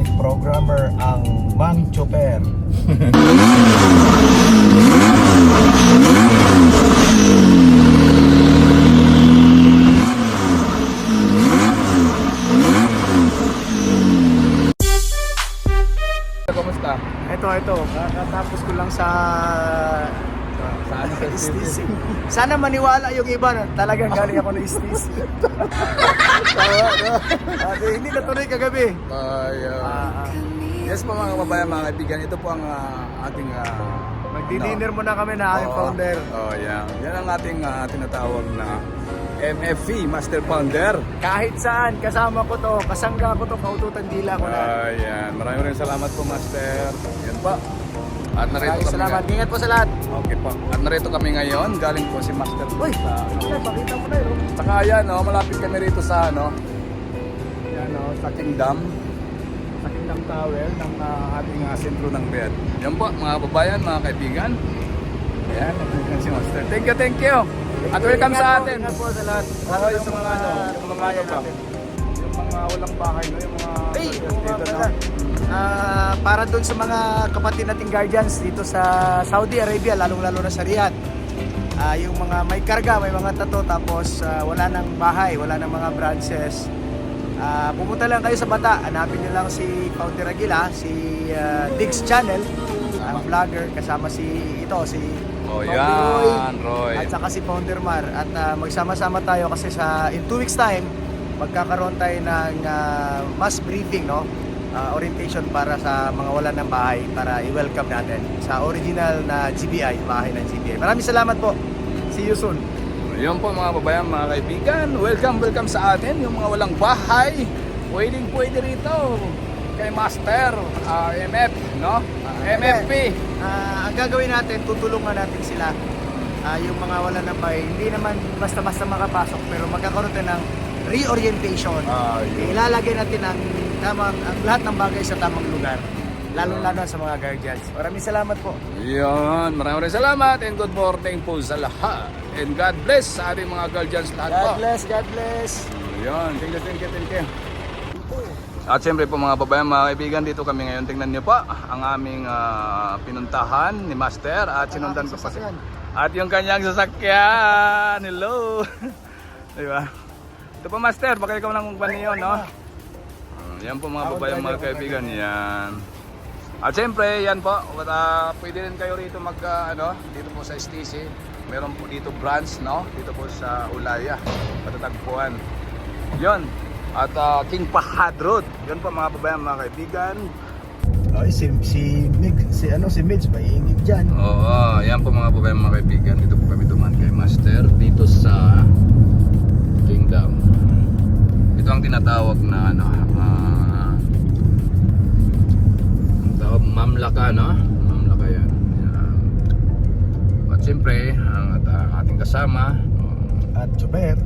electronic programmer ang Mang Chopper. Kamusta? Ito, kakatapos ko lang sa Saan sa STC. Sana maniwala yung iba na talagang galing ako ng STC. Hindi natuloy kagabi. Yes po mga kababayan, mga kaibigan, ito po ang ating Magdi-dinner muna kami na aming founder. Yan ang ating tinatawag na MFV, Master Founder. Kahit saan, kasama ko to, kasangga ko to, kaututan dila ko na. Maraming salamat po, Master. Yan po. At narito Maraming kami salamat. Ingat po sa lahat. Okay po. At narito kami ngayon, galing po si Master. Uy, pakita mo na yun. Saka yan, malapit kami rito sa sa Kingdom. Sa Kingdom Tower ng ating sentro ng Riyadh. Yan po, mga babayan, mga kaibigan. Ayan, si Master. Thank you. At welcome sa atin. Ingat po sa lahat. Yung mga yung mga walang bahay, yung mga dito, para doon sa mga kapatid nating guardians dito sa Saudi Arabia, lalong-lalo na sa Riyadh. Yung mga may karga, may mga tato, tapos wala nang bahay, wala nang mga branches. Pumunta lang kayo sa Bata, hanapin nyo lang si Founder Aguila, si Diggs Channel, ang vlogger, kasama si Roy. at saka si Founder Mar. At magsama-sama tayo kasi in 2 weeks time, magkakaroon tayo ng mass briefing, orientation para sa mga wala ng bahay, para i-welcome natin sa original na GBI, bahay ng GBI. Maraming salamat po. See you soon. Yun po mga babayan, mga kaibigan. Welcome sa atin. Yung mga walang bahay, pwede rito kay Master MF, MFP. Ang gagawin natin, tutulungan natin sila. Yung mga wala ng bahay, hindi naman basta-basta makapasok, pero magkakaroon tayo ng reorientation. Ilalagay natin ang lahat ng bagay sa tamang lugar, lalo-lalo sa mga guardians. Maraming salamat po. Yun, maraming salamat and good morning po sa lahat. And God bless sa ating mga guardians lahat po. God bless. Yun, thank you. At siyempre po mga babayan, mga kaibigan, dito kami ngayon. Tingnan niyo pa ang aming pinuntahan ni Master at sinundan ko pa. At yung kanyang sasakyan. Hello. Diba? Ito po Master, baka ikaw nang magpani yun, no? Yan po mga babayan, mga kaibigan, yan. At siyempre, yan po, pwede rin kayo rito dito po sa STC. Meron po dito branch, dito po sa Ulaya, matatagpuan. Yon. At King Fahad Road. Yon po mga babayan, mga kaibigan. Si Midge, maingit dyan. Oo, yan po mga babayan, mga kaibigan. Dito po kami dumaan kay Master, dito sa Kingdom. Ito ang tinatawag na Mamlaka, Mamlaka yan. At siyempre, ang ating kasama At Chopper.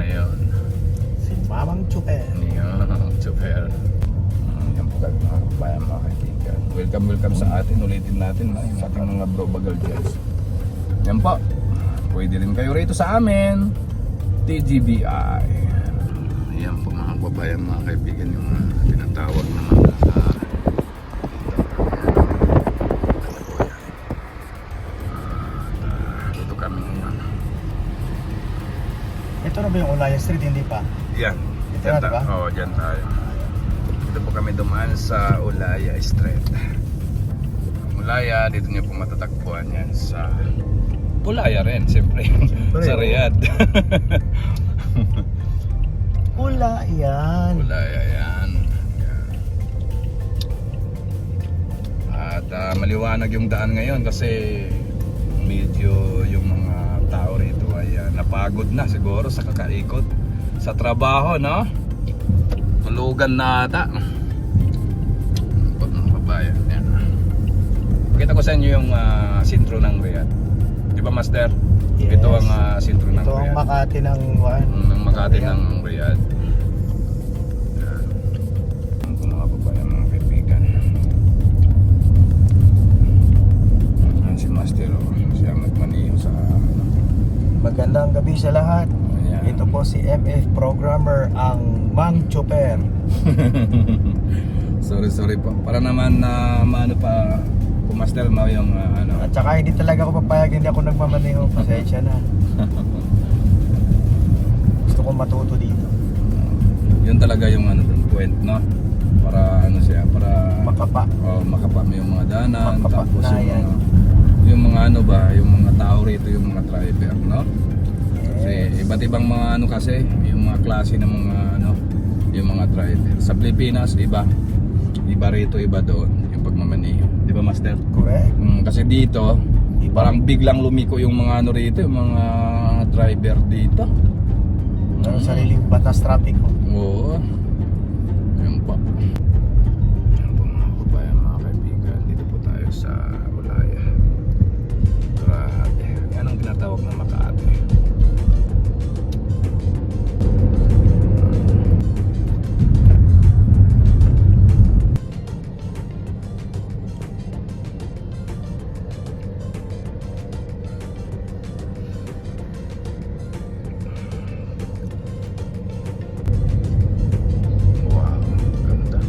Ayun. Si Mamang Chopper. Ayun, Chopper. Yan po kayo mga kabayan, mga kaibigan. Welcome sa atin. Ulitin natin sa ating mga bro bagal dyan. Yan po. Pwede rin kayo rito sa amin. TGBI. Yan po mga kabayan, mga kaibigan, yung tinatawag na dito kami ngayon. Ito na ba yung Ulaya Street? Hindi pa. Yan. Ito na, diba? Oo, dyan tayo. Dito po kami dumaan sa Ulaya Street. Ulaya, dito nyo po matatagpuan yan sa Ulaya rin, siyempre. Sa Riyadh. Ulaya yan. At maliwanag yung daan ngayon kasi medyo yung mga tao rito ay napagod na siguro sa kakaikot sa trabaho, tulugan na ata. Mga babayan yan. Pakita ko sa inyo yung sentro ng Riyadh. Di ba Master? Yes. Ito ang sentro ng Ito ang Riyadh. Makati ng Makati ng Riyadh. Yan. Ito mga babayan, mga kaibigan. Yan si Master, siya magmaniho sa Magandang gabi sa lahat. Ayan. Ito po si MF Programmer, ang Mang Chopper. Sorry po. Para naman na maano pa pumaster mo yung ano. At saka hindi talaga ako papayag, hindi ako nagmamaneho. Pasensya na. Gusto ko matuto dito. Yun talaga yung ano dun, point, no? Para ano siya, para Makapa. makapa mo yung mga danan, Makapa tapos na yan. yung mga ano ba, yung mga tao rito, yung mga driver, no? Kasi iba't ibang mga ano kasi, yung mga klase ng mga ano, yung mga driver. Sa Pilipinas, iba rito, iba doon, yung pagmamaneho. Di ba, Master? Correct. Kasi dito, parang biglang lumiko yung mga ano rito, yung mga driver dito. Meron sariling batas traffic ko. Oo. Ayun po. Ayun po mga kabayan, mga kaibigan. Dito po tayo sa Ulaya. Grabe. Yan ang tinatawag na Makati. Wow, ganda.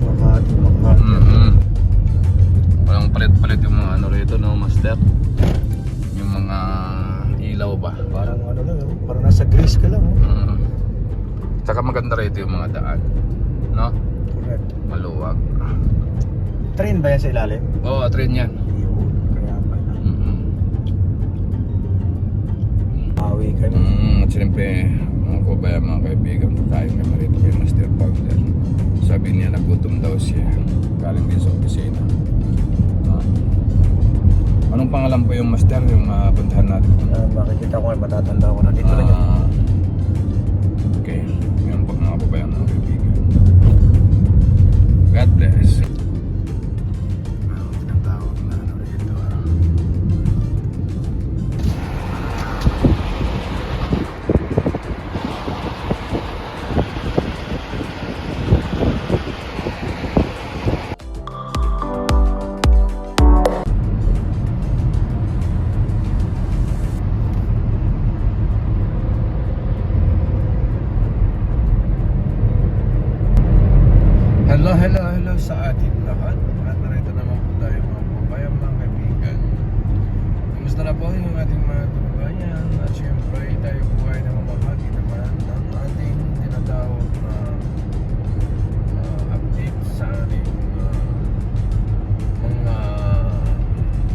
Makati. Walang palit-palit yung mga ano rito, no, Master? Yung mga ilaw ba? Parang ano lang, parang nasa Greece ka lang. Tsaka maganda rito yung mga daan, no? Correct. Maluwag. Train ba yan sa ilalim? Oo, train yan. Yun, kaya pala. Awi kami. At siyempre, mga kabayan, mga kaibigan, tayo kami rito kay Master Powder. Sabi niya, nagutom daw siya. Galing din sa opisina. Anong pangalan po yung Master, yung puntahan natin? Makikita ko ay matatanda ko na dito lang yan. Okay, ngayon po mga kabayan, mga kaibigan. God bless. Tinatawag na ano rito. Hello sa ating lahat. At narito naman po tayo mga kabayan, mga kaibigan. Kumusta na po yung ating mga kabayan? At syempre tayo po ay namamahagi naman ng ating tinatawag na update sa ating mga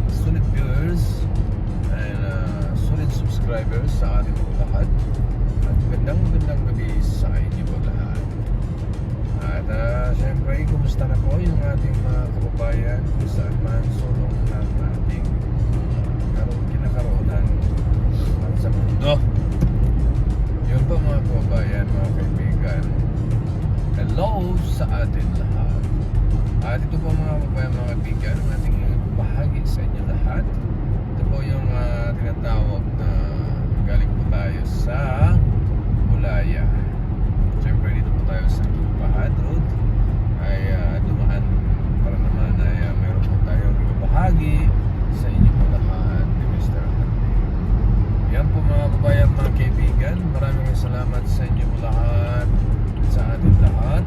solid viewers and solid subscribers sa ating mga lahat. At magandang gabi sa inyo po lahat. At syempre, kumusta na po yung ating mga kababayan kung saan man sulong ng ating kinakaroonan sa mundo. Yun po mga kababayan, mga kaibigan. Hello sa atin lahat. At ito po mga kababayan, mga kaibigan, ang ating bahagi sa inyo lahat. Ito po yung tinatawag na galing po tayo sa Ulaya. Siyempre dito po tayo sa Bahad Road ay dumaan para naman ay meron po tayong ibabahagi sa inyo po lahat ni Mr. Handy. Yan po mga kabayan, mga kaibigan, maraming salamat sa inyo po lahat, sa ating lahat,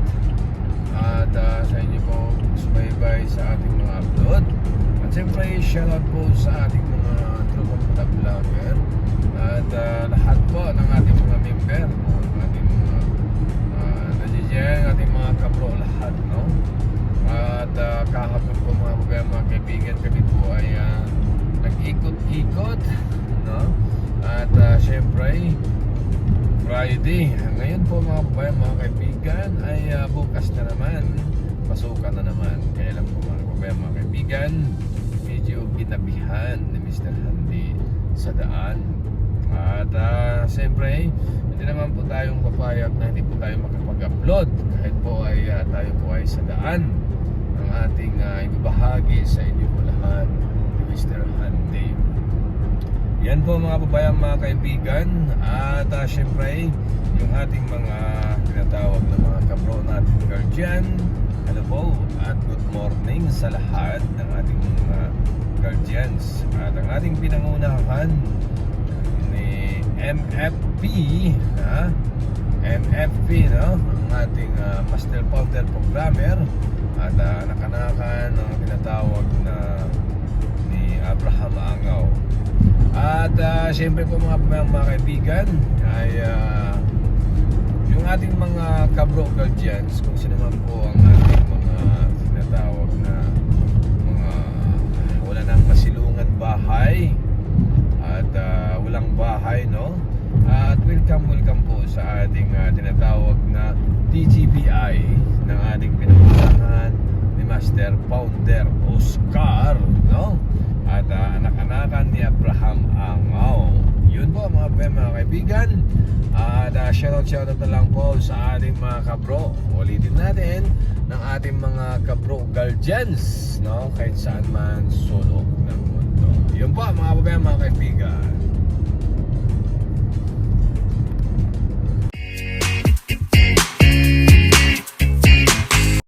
at sa inyo po sumaybay sa ating mga upload. At siyempre shoutout po sa ating mga tropang mga vlogger at lahat po ng ating mga member, ating mga nandiyan, ating mga kabro lahat, no? At kahapon po mga kabayan, mga kaibigan, kami po ay nag-ikot-ikot, no? At syempre Friday, ngayon po mga kabayan, mga kaibigan, ay bukas na naman, pasukan na naman. Kaya lang po mga kabayan, mga kaibigan, medyo ginabihan ni Mr. Handy sa daan. At siyempre, hindi naman po tayong papayag na hindi po tayo makapag-upload kahit po ay tayo po ay sa daan. Ang ating ibabahagi sa inyo po lahat ni Mr. Handy. Yan po mga babayan, mga kaibigan. At syempre, yung ating mga tinatawag na mga kabro natin guardian Hello po at good morning sa lahat ng ating mga guardians. At ang ating pinangunahan ni MFP, MFP, no? Ang ating Master Founder Programmer at anak-anakan ng tinatawag na ni Abraham Angaw. At siyempre po mga kaibigan ay yung ating mga kabro guardians, kung sino man po ang ating mga tinatawag na mga wala nang masilungan bahay at walang bahay, no? At welcome po sa ating tinatawag na TGBI ng ating pinuntahan ni Master Founder Oscar, no? At anak-anakan ni Abraham Angaw. Yun po mga kaibigan. At shoutout na lang po sa ating mga kabro. Ulitin natin ng ating mga kabro guardians, no? Kahit saan man sulok ng mundo. Yun po mga kaibigan.